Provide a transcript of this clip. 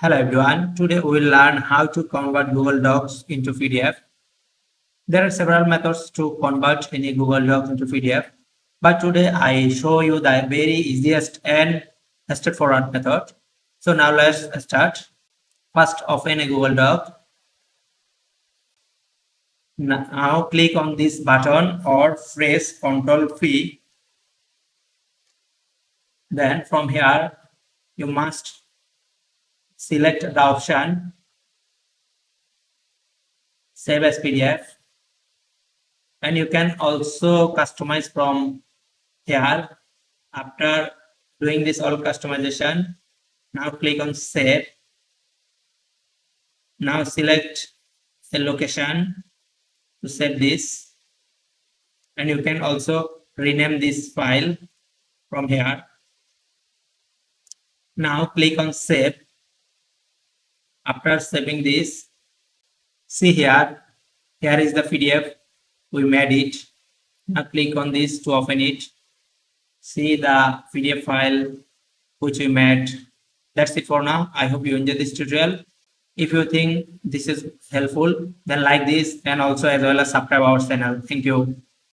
Hello everyone, today we will learn how to convert Google Docs into PDF. There are several methods to convert any Google Docs into PDF, but today I show you the very easiest and straightforward method. So now let's start. First, open a Google Doc. Now click on this button or press Ctrl V. Then from here, you must select the option Save as PDF, and you can also customize from here. After doing this all customization, now click on Save. Now select the location to save this, and you can also rename this file from here. Now click on Save. After saving this, see here is the PDF. We made it. Now click on this to open it. See the PDF file which we made. That's it for now. I hope you enjoyed this tutorial. If you think this is helpful, then like this and also as well as subscribe our channel. Thank you.